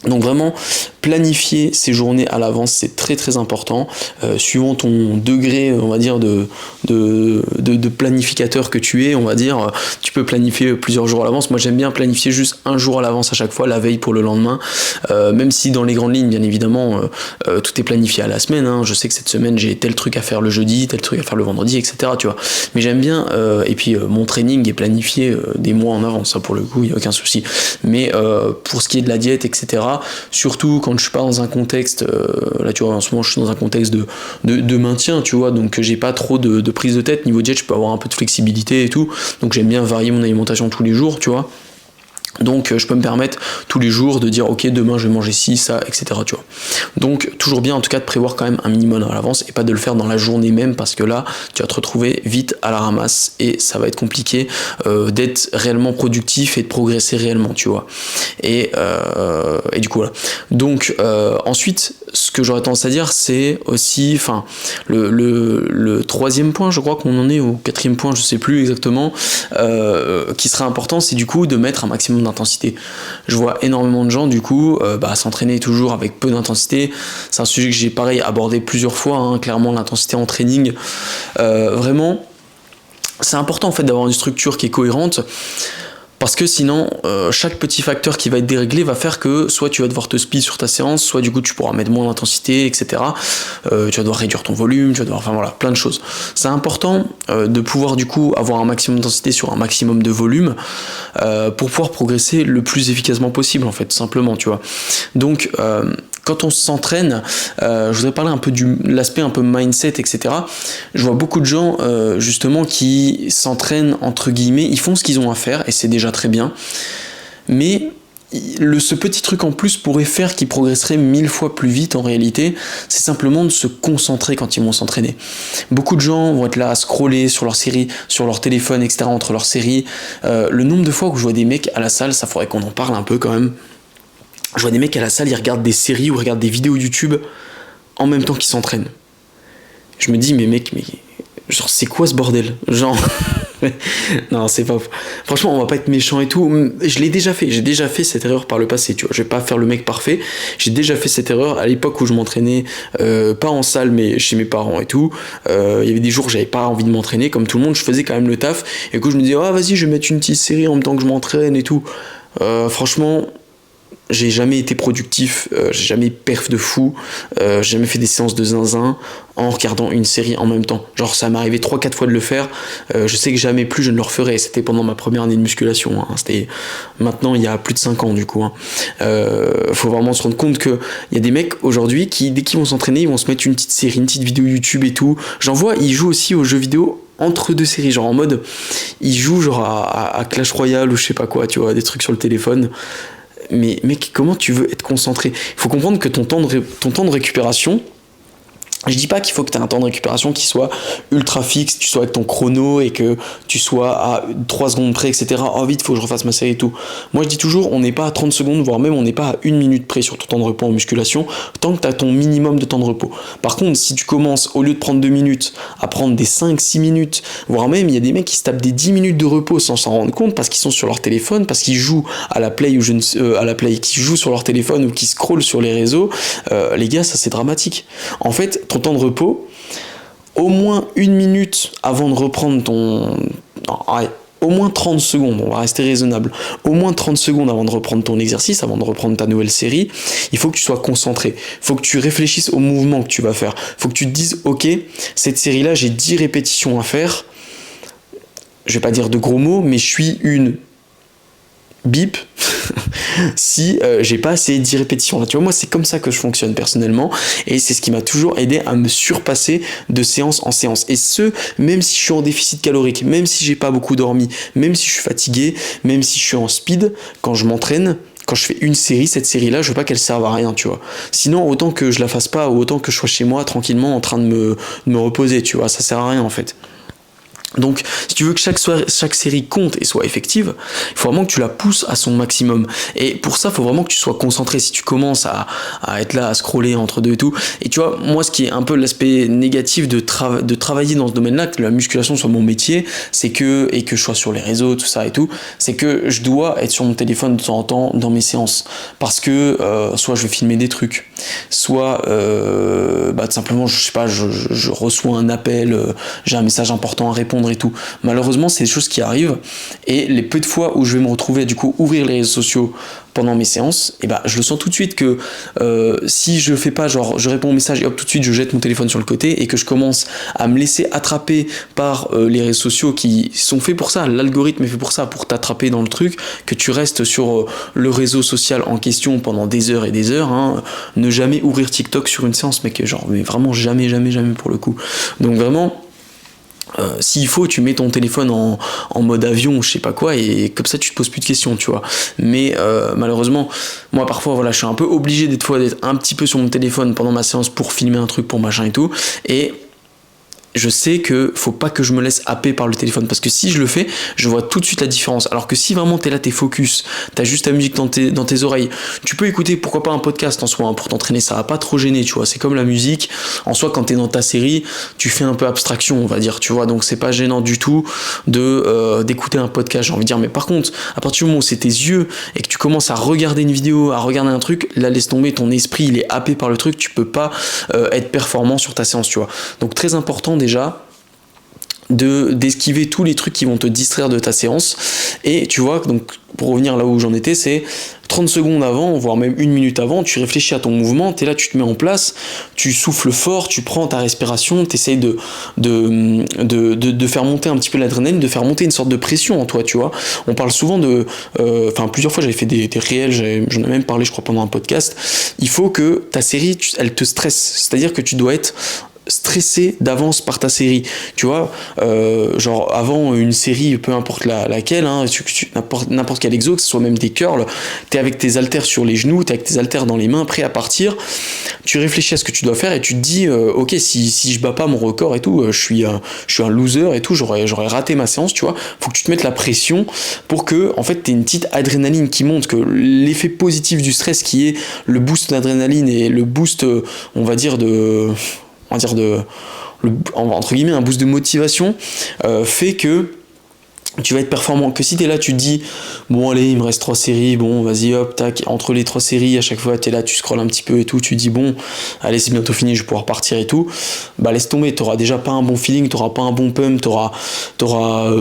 Donc vraiment planifier ces journées à l'avance, c'est très très important, suivant ton degré on va dire de planificateur que tu es, on va dire, tu peux planifier plusieurs jours à l'avance. Moi j'aime bien planifier juste un jour à l'avance à chaque fois, la veille pour le lendemain, même si dans les grandes lignes bien évidemment tout est planifié à la semaine, je sais que cette semaine j'ai tel truc à faire le jeudi, tel truc à faire le vendredi, etc. tu vois, mais j'aime bien et puis mon training est planifié des mois en avance, ça pour le coup il n'y a aucun souci, mais pour ce qui est de la diète, etc., surtout quand je suis pas dans un contexte, là tu vois en ce moment je suis dans un contexte de maintien, tu vois, donc j'ai pas trop de prise de tête niveau diète, je peux avoir un peu de flexibilité et tout, donc j'aime bien varier mon alimentation tous les jours, tu vois. Donc je peux me permettre tous les jours de dire ok demain je vais manger ci, ça, etc. tu vois. Donc toujours bien en tout cas de prévoir quand même un minimum à l'avance et pas de le faire dans la journée même parce que là tu vas te retrouver vite à la ramasse et ça va être compliqué d'être réellement productif et de progresser réellement, tu vois. Et du coup voilà. Donc ensuite ce que j'aurais tendance à dire, c'est aussi, enfin, le troisième point, je crois qu'on en est au quatrième point, je sais plus exactement, qui serait important, c'est du coup de mettre un maximum d'intensité. Je vois énormément de gens du coup s'entraîner toujours avec peu d'intensité. C'est un sujet que j'ai pareil abordé plusieurs fois, hein, clairement l'intensité en training. Vraiment, c'est important en fait d'avoir une structure qui est cohérente. Parce que sinon, chaque petit facteur qui va être déréglé va faire que soit tu vas devoir te speed sur ta séance, soit du coup tu pourras mettre moins d'intensité, etc. Tu vas devoir réduire ton volume, tu vas devoir, enfin voilà, plein de choses. C'est important de pouvoir du coup avoir un maximum d'intensité sur un maximum de volume pour pouvoir progresser le plus efficacement possible en fait, tout simplement, tu vois. Donc quand on s'entraîne, je voudrais parler un peu de l'aspect un peu mindset, etc. Je vois beaucoup de gens justement qui s'entraînent entre guillemets, ils font ce qu'ils ont à faire et c'est déjà très bien, mais ce petit truc en plus pourrait faire qu'ils progresseraient 1000 fois plus vite en réalité, c'est simplement de se concentrer quand ils vont s'entraîner. Beaucoup de gens vont être là à scroller sur leur série, sur leur téléphone, etc. entre leurs séries. Le nombre de fois où je vois des mecs à la salle, ça faudrait qu'on en parle un peu quand même. Je vois des mecs à la salle, ils regardent des séries ou regardent des vidéos YouTube en même temps qu'ils s'entraînent. Je me dis, mais mec, genre, c'est quoi ce bordel? Genre, non, c'est pas. Franchement, on va pas être méchant et tout. Je l'ai déjà fait. J'ai déjà fait cette erreur par le passé. Tu vois, je vais pas faire le mec parfait. J'ai déjà fait cette erreur à l'époque où je m'entraînais, pas en salle, mais chez mes parents et tout. Il y avait des jours où j'avais pas envie de m'entraîner, comme tout le monde. Je faisais quand même le taf. Et que je me disais, ah, vas-y, je vais mettre une petite série en même temps que je m'entraîne et tout. Franchement. J'ai jamais été productif, j'ai jamais perf de fou, j'ai jamais fait des séances de zinzin en regardant une série en même temps. Genre ça m'est arrivé 3-4 fois de le faire, je sais que jamais plus je ne le referai. C'était pendant ma première année de musculation, hein. C'était maintenant il y a plus de 5 ans du coup, hein. Faut vraiment se rendre compte qu'il y a des mecs aujourd'hui qui dès qu'ils vont s'entraîner ils vont se mettre une petite série, une petite vidéo YouTube et tout. J'en vois, ils jouent aussi aux jeux vidéo entre deux séries, genre en mode ils jouent genre à Clash Royale ou je sais pas quoi, tu vois, des trucs sur le téléphone. Mais mec, comment tu veux être concentré? Il faut comprendre que ton temps de récupération, je dis pas qu'il faut que tu aies un temps de récupération qui soit ultra fixe, tu sois avec ton chrono et que tu sois à 3 secondes près, etc. Oh vite, faut que je refasse ma série et tout. Moi je dis toujours, on n'est pas à 30 secondes, voire même on n'est pas à 1 minute près sur ton temps de repos en musculation, tant que tu as ton minimum de temps de repos. Par contre, si tu commences, au lieu de prendre 2 minutes, à prendre des 5-6 minutes, voire même il y a des mecs qui se tapent des 10 minutes de repos sans s'en rendre compte parce qu'ils sont sur leur téléphone, parce qu'ils jouent à la play qui jouent sur leur téléphone ou qui scrollent sur les réseaux, les gars, ça c'est dramatique. En fait, ton temps de repos, au moins 1 minute avant de reprendre au moins 30 secondes, on va rester raisonnable, au moins 30 secondes avant de reprendre ton exercice, avant de reprendre ta nouvelle série, il faut que tu sois concentré, il faut que tu réfléchisses au mouvement que tu vas faire, il faut que tu te dises, ok, cette série-là, j'ai 10 répétitions à faire, je vais pas dire de gros mots, mais je suis une bip si j'ai pas assez 10 répétitions là, tu vois. Moi c'est comme ça que je fonctionne personnellement et c'est ce qui m'a toujours aidé à me surpasser de séance en séance, et ce même si je suis en déficit calorique, même si j'ai pas beaucoup dormi, même si je suis fatigué, même si je suis en speed, quand je m'entraîne, quand je fais une série, cette série-là, je veux pas qu'elle serve à rien, tu vois. Sinon, autant que je la fasse pas, ou autant que je sois chez moi tranquillement en train de me reposer, tu vois, ça sert à rien en fait. Donc, si tu veux que chaque série compte et soit effective, il faut vraiment que tu la pousses à son maximum. Et pour ça, il faut vraiment que tu sois concentré. Si tu commences à être là, à scroller entre deux et tout. Et tu vois, moi, ce qui est un peu l'aspect négatif de travailler dans ce domaine-là, que la musculation soit mon métier, et que je sois sur les réseaux, tout ça et tout, c'est que je dois être sur mon téléphone de temps en temps dans mes séances. Parce que soit je vais filmer des trucs, soit tout simplement, je sais pas, je reçois un appel, j'ai un message important à répondre et tout. Malheureusement, c'est des choses qui arrivent, et les peu de fois où je vais me retrouver à du coup ouvrir les réseaux sociaux pendant mes séances, et je le sens tout de suite que si je fais pas genre je réponds au message et hop tout de suite je jette mon téléphone sur le côté et que je commence à me laisser attraper par les réseaux sociaux qui sont faits pour ça, l'algorithme est fait pour ça, pour t'attraper dans le truc, que tu restes sur le réseau social en question pendant des heures et des heures, hein. Ne jamais ouvrir TikTok sur une séance, mec, genre mais vraiment jamais pour le coup. Donc vraiment, s'il faut, tu mets ton téléphone en mode avion ou je sais pas quoi, et comme ça tu te poses plus de questions, tu vois. Mais malheureusement, moi parfois voilà, je suis un peu obligé d'être un petit peu sur mon téléphone pendant ma séance pour filmer un truc, pour machin et tout, et je sais que faut pas que je me laisse happer par le téléphone, parce que si je le fais, je vois tout de suite la différence. Alors que si vraiment t'es là, t'es focus, t'as juste ta musique dans tes oreilles, tu peux écouter pourquoi pas un podcast en soi, hein, pour t'entraîner, ça va pas trop gêner, tu vois. C'est comme la musique, en soi quand t'es dans ta série, tu fais un peu abstraction, on va dire, tu vois, donc c'est pas gênant du tout d'écouter un podcast, j'ai envie de dire. Mais par contre, à partir du moment où c'est tes yeux et que tu commences à regarder une vidéo, à regarder un truc, là laisse tomber, ton esprit il est happé par le truc, tu peux pas être performant sur ta séance, tu vois. Donc très important déjà d'esquiver tous les trucs qui vont te distraire de ta séance. Et tu vois, donc pour revenir là où j'en étais, c'est 30 secondes avant, voire même 1 minute avant, tu réfléchis à ton mouvement, t'es là, tu te mets en place, tu souffles fort, tu prends ta respiration, t'essayes de faire monter un petit peu l'adrénaline, de faire monter une sorte de pression en toi, tu vois. On parle souvent plusieurs fois j'avais fait des réels, j'en ai même parlé je crois pendant un podcast. Il faut que ta série, elle te stresse, c'est-à-dire que tu dois être stressé d'avance par ta série, tu vois, genre avant une série, peu importe laquelle, hein, n'importe quel exo, que ce soit même des curls, t'es avec tes haltères sur les genoux, t'es avec tes haltères dans les mains, prêt à partir, tu réfléchis à ce que tu dois faire et tu te dis, ok, si je bats pas mon record et tout, je suis un loser et tout, j'aurais raté ma séance, tu vois, faut que tu te mettes la pression pour que, en fait, t'aies une petite adrénaline qui monte, que l'effet positif du stress qui est le boost d'adrénaline et le boost, on va dire entre guillemets un boost de motivation, fait que tu vas être performant. Que si t'es là, tu te dis bon allez, il me reste 3 séries, bon vas-y hop, tac, entre les 3 séries, à chaque fois t'es là, tu scrolles un petit peu et tout, tu te dis bon allez c'est bientôt fini, je vais pouvoir partir et tout, bah laisse tomber, t'auras déjà pas un bon feeling, t'auras pas un bon pump, t'auras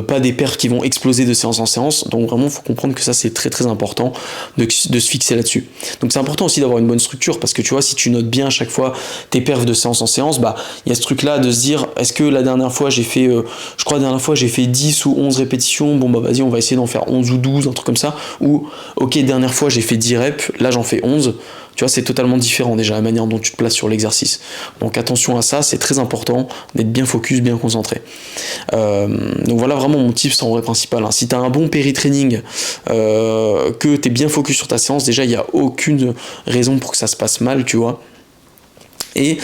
pas des perfs qui vont exploser de séance en séance. Donc vraiment faut comprendre que ça c'est très très important de se fixer là-dessus. Donc c'est important aussi d'avoir une bonne structure, parce que tu vois, si tu notes bien à chaque fois tes perfs de séance en séance, bah il y a ce truc là de se dire, est-ce que la dernière fois j'ai fait je crois la dernière fois j'ai fait 10 ou 11 répétitions, bon bah vas-y on va essayer d'en faire 11 ou 12, un truc comme ça, ou ok dernière fois j'ai fait 10 reps, là j'en fais 11, tu vois, c'est totalement différent déjà la manière dont tu te places sur l'exercice. Donc attention à ça, c'est très important d'être bien focus, bien concentré. Donc voilà vraiment mon tips en vrai principal, hein. Si tu as un bon péri-training, que tu es bien focus sur ta séance, déjà il n'y a aucune raison pour que ça se passe mal, tu vois. Et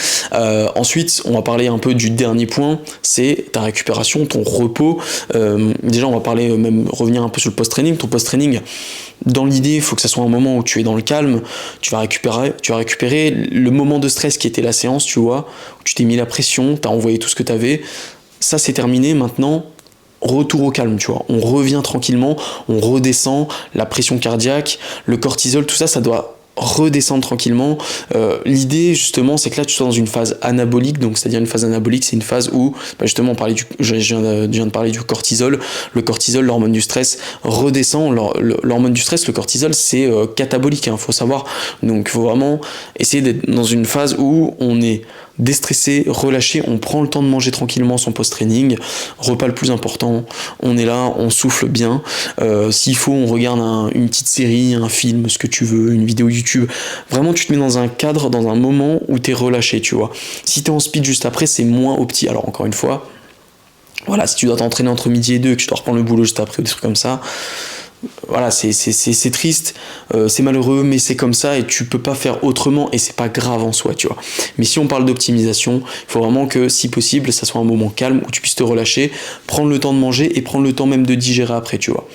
ensuite, on va parler un peu du dernier point, c'est ta récupération, ton repos. Déjà, on va parler, même revenir un peu sur le post-training. Ton post-training, dans l'idée, il faut que ça soit un moment où tu es dans le calme, tu vas récupérer le moment de stress qui était la séance, tu vois, où tu t'es mis la pression, tu as envoyé tout ce que tu avais. Ça, c'est terminé maintenant. Retour au calme, tu vois. On revient tranquillement, on redescend, la pression cardiaque, le cortisol, tout ça, ça doit redescendre tranquillement. L'idée justement c'est que là tu sois dans une phase anabolique, donc c'est-à-dire une phase anabolique, c'est une phase où justement je viens de parler du cortisol. Le cortisol, l'hormone du stress, redescend. L'hormone du stress, le cortisol, c'est catabolique, hein, faut savoir. Donc il faut vraiment essayer d'être dans une phase où on est déstressé, relâché, on prend le temps de manger tranquillement son post-training, repas le plus important, on est là, on souffle bien, s'il faut on regarde une petite série, un film, ce que tu veux, une vidéo YouTube, vraiment tu te mets dans un cadre, dans un moment où t'es relâché, tu vois. Si t'es en speed juste après, c'est moins opti. Alors encore une fois, voilà, si tu dois t'entraîner entre midi et 2, que tu dois reprendre le boulot juste après ou des trucs comme ça, voilà, c'est triste, c'est malheureux, mais c'est comme ça et tu peux pas faire autrement et c'est pas grave en soi, tu vois. Mais si on parle d'optimisation, il faut vraiment que, si possible, ça soit un moment calme où tu puisses te relâcher, prendre le temps de manger et prendre le temps même de digérer après, tu vois.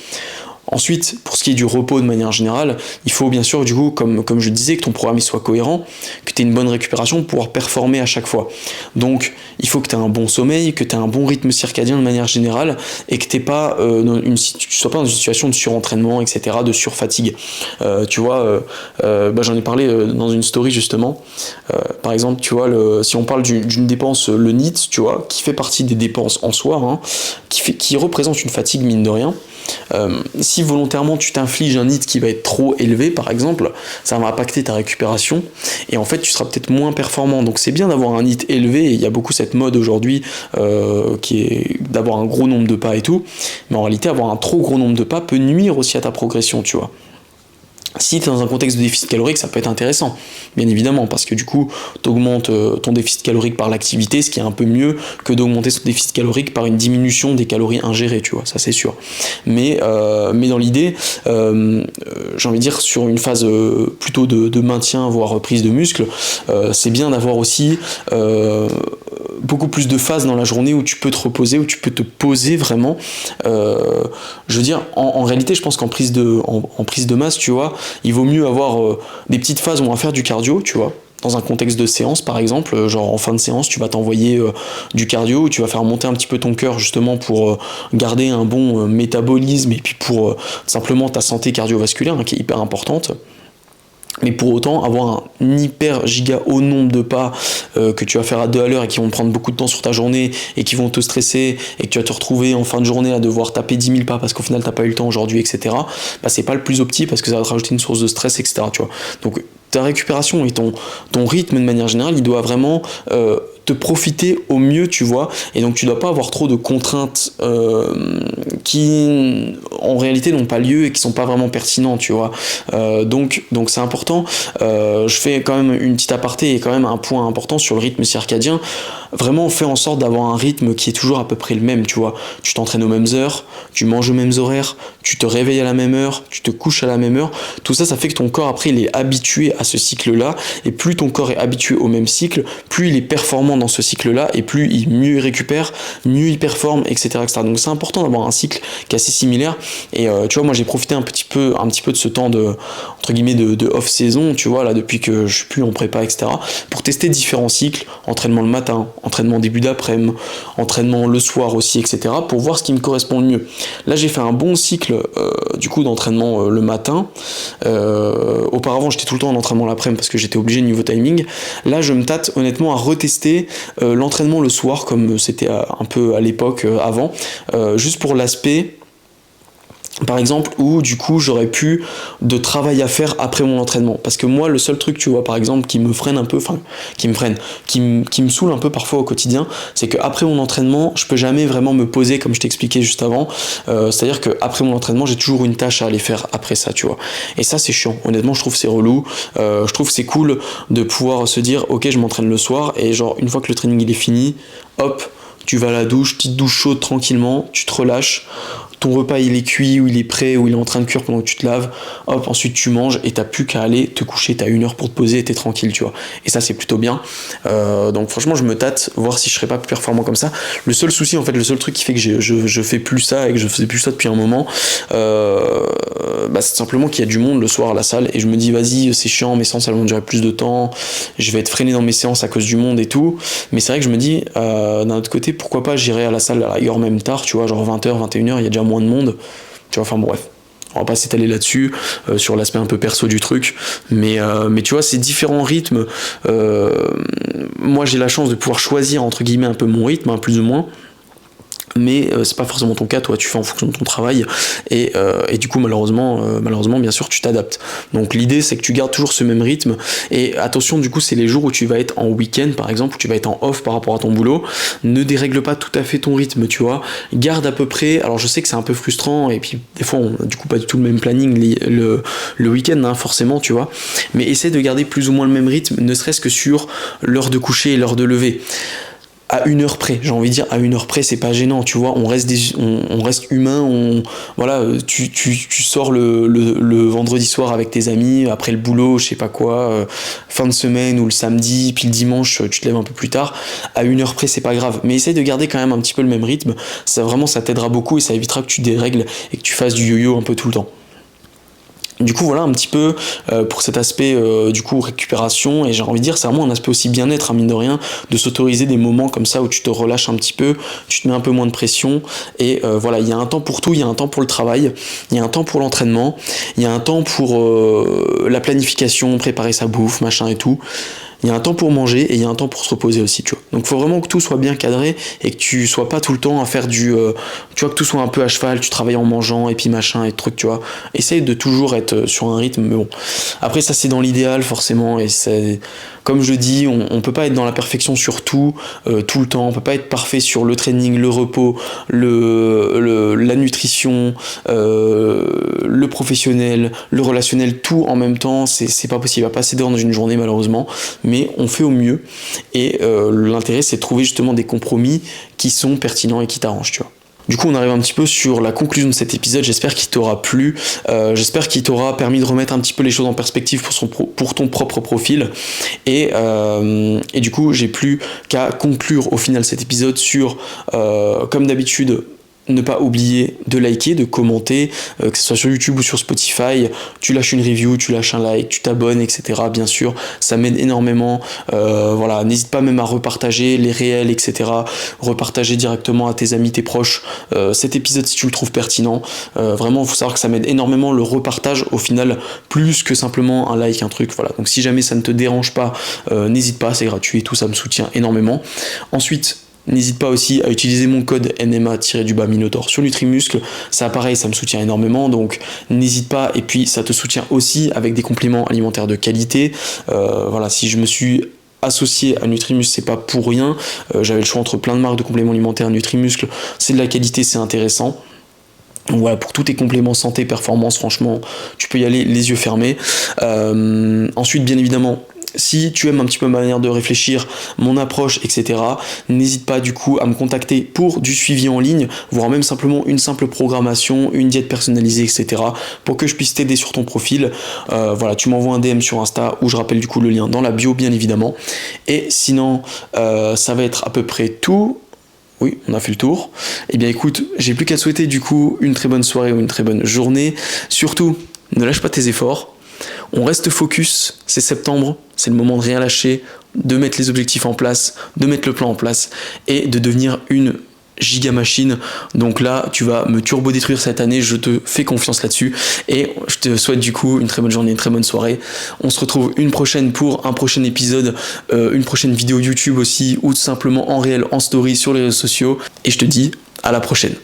Ensuite, pour ce qui est du repos de manière générale, il faut bien sûr, du coup, comme je disais, que ton programme soit cohérent, que tu aies une bonne récupération pour pouvoir performer à chaque fois. Donc, il faut que tu aies un bon sommeil, que tu aies un bon rythme circadien de manière générale, et que tu sois pas dans une situation de surentraînement, etc., de surfatigue. Tu vois, j'en ai parlé dans une story justement. Par exemple, tu vois, si on parle d'une dépense, le NEAT, tu vois, qui fait partie des dépenses en soi, hein, qui représente une fatigue mine de rien. Si volontairement tu t'infliges un NEAT qui va être trop élevé par exemple, ça va impacter ta récupération et en fait tu seras peut-être moins performant. Donc c'est bien d'avoir un NEAT élevé, et il y a beaucoup cette mode aujourd'hui qui est d'avoir un gros nombre de pas et tout, mais en réalité avoir un trop gros nombre de pas peut nuire aussi à ta progression, tu vois. Si tu es dans un contexte de déficit calorique, ça peut être intéressant, bien évidemment, parce que du coup, tu augmentes ton déficit calorique par l'activité, ce qui est un peu mieux que d'augmenter son déficit calorique par une diminution des calories ingérées, tu vois, ça c'est sûr. Mais dans l'idée, j'ai envie de dire, sur une phase plutôt de maintien, voire prise de muscle, c'est bien d'avoir aussi beaucoup plus de phases dans la journée où tu peux te reposer, où tu peux te poser vraiment. Je veux dire, en réalité, je pense qu'en prise de masse, tu vois, il vaut mieux avoir des petites phases où on va faire du cardio, tu vois. Dans un contexte de séance par exemple, genre en fin de séance tu vas t'envoyer du cardio où tu vas faire monter un petit peu ton cœur justement pour garder un bon métabolisme et puis pour simplement ta santé cardiovasculaire qui est hyper importante. Mais pour autant, avoir un hyper giga haut nombre de pas que tu vas faire à 2 à l'heure et qui vont prendre beaucoup de temps sur ta journée et qui vont te stresser et que tu vas te retrouver en fin de journée à devoir taper 10 000 pas parce qu'au final t'as pas eu le temps aujourd'hui, etc. Bah c'est pas le plus opti parce que ça va te rajouter une source de stress, etc. Tu vois. Donc ta récupération et ton rythme de manière générale, il doit vraiment te profiter au mieux, tu vois, et donc tu dois pas avoir trop de contraintes qui en réalité n'ont pas lieu et qui sont pas vraiment pertinentes, tu vois. Donc c'est important. Je fais quand même une petite aparté et quand même un point important sur le rythme circadien. Vraiment fais en sorte d'avoir un rythme qui est toujours à peu près le même, tu vois. Tu t'entraînes aux mêmes heures, tu manges aux mêmes horaires, tu te réveilles à la même heure, tu te couches à la même heure. Tout ça, ça fait que ton corps après il est habitué à ce cycle-là, et plus ton corps est habitué au même cycle, plus il est performant dans ce cycle-là, et plus mieux il récupère, mieux il performe, etc., etc. Donc c'est important d'avoir un cycle qui est assez similaire. Et tu vois, moi j'ai profité un petit peu de ce temps de entre guillemets de off-saison, tu vois, là depuis que je suis plus en prépa, etc., pour tester différents cycles, entraînement le matin, entraînement début d'après-midi, entraînement le soir aussi, etc., pour voir ce qui me correspond le mieux. Là j'ai fait un bon cycle du coup d'entraînement le matin. Auparavant j'étais tout le temps en entraînement l'après-midi parce que j'étais obligé niveau timing. Là je me tâte honnêtement à retester l'entraînement le soir comme c'était un peu à l'époque avant, juste pour l'aspect par exemple où du coup j'aurais pu de travail à faire après mon entraînement, parce que moi le seul truc tu vois par exemple qui me freine un peu, enfin qui me saoule un peu parfois au quotidien, c'est que après mon entraînement je peux jamais vraiment me poser comme je t'expliquais juste avant, c'est à dire que après mon entraînement j'ai toujours une tâche à aller faire après ça, tu vois, et ça c'est chiant, honnêtement je trouve c'est relou. Je trouve c'est cool de pouvoir se dire ok je m'entraîne le soir et genre une fois que le training il est fini, hop tu vas à la douche, petite douche chaude tranquillement, tu te relâches, ton repas il est cuit ou il est prêt ou il est en train de cuire pendant que tu te laves, hop, ensuite tu manges et t'as plus qu'à aller te coucher, t'as 1 heure pour te poser et t'es tranquille, tu vois. Et ça c'est plutôt bien. Donc franchement je me tâte, voir si je serais pas plus performant comme ça. Le seul souci en fait, le seul truc qui fait que je fais plus ça et que je faisais plus ça depuis un moment, c'est simplement qu'il y a du monde le soir à la salle et je me dis vas-y c'est chiant, mes séances elles vont durer plus de temps, je vais être freiné dans mes séances à cause du monde et tout, mais c'est vrai que je me dis d'un autre côté pourquoi pas j'irai à la salle à la rigueur même tard, tu vois, genre 20h, 21h, il y a déjà moins de monde, tu vois, enfin bref. On va pas s'étaler là-dessus, sur l'aspect un peu perso du truc, mais tu vois, ces différents rythmes, moi j'ai la chance de pouvoir choisir entre guillemets un peu mon rythme, plus ou moins, mais c'est pas forcément ton cas, toi tu fais en fonction de ton travail et du coup malheureusement bien sûr tu t'adaptes. Donc l'idée c'est que tu gardes toujours ce même rythme et attention du coup c'est les jours où tu vas être en week-end par exemple, où tu vas être en off par rapport à ton boulot, ne dérègle pas tout à fait ton rythme, tu vois, garde à peu près, alors je sais que c'est un peu frustrant et puis des fois on a du coup pas du tout le même planning le week-end hein, forcément tu vois, mais essaie de garder plus ou moins le même rythme, ne serait-ce que sur l'heure de coucher et l'heure de lever. À 1 heure près, j'ai envie de dire à 1 heure près, c'est pas gênant, tu vois, on reste humain, voilà, tu sors le vendredi soir avec tes amis, après le boulot, je sais pas quoi, fin de semaine ou le samedi, puis le dimanche, tu te lèves un peu plus tard, à 1 heure près, c'est pas grave, mais essaye de garder quand même un petit peu le même rythme, ça t'aidera beaucoup et ça évitera que tu dérègles et que tu fasses du yo-yo un peu tout le temps. Du coup voilà un petit peu pour cet aspect du coup récupération, et j'ai envie de dire c'est vraiment un aspect aussi bien-être mine de rien, de s'autoriser des moments comme ça où tu te relâches un petit peu, tu te mets un peu moins de pression et voilà, il y a un temps pour tout, il y a un temps pour le travail, il y a un temps pour l'entraînement, il y a un temps pour la planification, préparer sa bouffe, machin et tout. Il y a un temps pour manger et il y a un temps pour se reposer aussi, tu vois. Donc il faut vraiment que tout soit bien cadré et que tu sois pas tout le temps à faire tu vois, que tout soit un peu à cheval, tu travailles en mangeant et puis machin et trucs, tu vois. Essaye de toujours être sur un rythme, mais bon. Après ça c'est dans l'idéal forcément, et c'est comme je dis, on peut pas être dans la perfection sur tout le temps, on peut pas être parfait sur le training, le repos, la nutrition, le professionnel, le relationnel, tout en même temps, c'est pas possible, il va pas assez d'heures dans une journée malheureusement, mais on fait au mieux, et l'intérêt c'est de trouver justement des compromis qui sont pertinents et qui t'arrangent, tu vois. Du coup, on arrive un petit peu sur la conclusion de cet épisode. J'espère qu'il t'aura plu. J'espère qu'il t'aura permis de remettre un petit peu les choses en perspective pour ton propre profil. Et du coup, j'ai plus qu'à conclure au final cet épisode sur, comme d'habitude, ne pas oublier de liker, de commenter, que ce soit sur YouTube ou sur Spotify. Tu lâches une review, tu lâches un like, tu t'abonnes, etc. Bien sûr, ça m'aide énormément. Voilà, n'hésite pas même à repartager les réels, etc. Repartager directement à tes amis, tes proches cet épisode si tu le trouves pertinent. Vraiment, il faut savoir que ça m'aide énormément le repartage au final, plus que simplement un like, un truc. Voilà. Donc si jamais ça ne te dérange pas, n'hésite pas, c'est gratuit et tout, ça me soutient énormément. Ensuite, n'hésite pas aussi à utiliser mon code NMA-Minotaur sur Nutrimuscle. Ça pareil, ça me soutient énormément, donc n'hésite pas. Et puis ça te soutient aussi avec des compléments alimentaires de qualité. Voilà, si je me suis associé à Nutrimuscle, c'est pas pour rien. J'avais le choix entre plein de marques de compléments alimentaires. Nutrimuscle, c'est de la qualité, c'est intéressant. Donc voilà, pour tous tes compléments santé, performance, franchement, tu peux y aller les yeux fermés. Ensuite, bien évidemment, si tu aimes un petit peu ma manière de réfléchir, mon approche, etc., n'hésite pas du coup à me contacter pour du suivi en ligne, voire même simplement une simple programmation, une diète personnalisée, etc., pour que je puisse t'aider sur ton profil. Voilà, tu m'envoies un DM sur Insta, où je rappelle du coup le lien dans la bio, bien évidemment. Et sinon, ça va être à peu près tout. Oui, on a fait le tour. Eh bien écoute, j'ai plus qu'à te souhaiter du coup une très bonne soirée ou une très bonne journée. Surtout, ne lâche pas tes efforts. On reste focus, c'est septembre, c'est le moment de rien lâcher, de mettre les objectifs en place, de mettre le plan en place et de devenir une giga machine. Donc là, tu vas me turbo détruire cette année, je te fais confiance là-dessus et je te souhaite du coup une très bonne journée, une très bonne soirée. On se retrouve une prochaine pour un prochain épisode, une prochaine vidéo YouTube aussi ou tout simplement en réel, en story sur les réseaux sociaux et je te dis à la prochaine.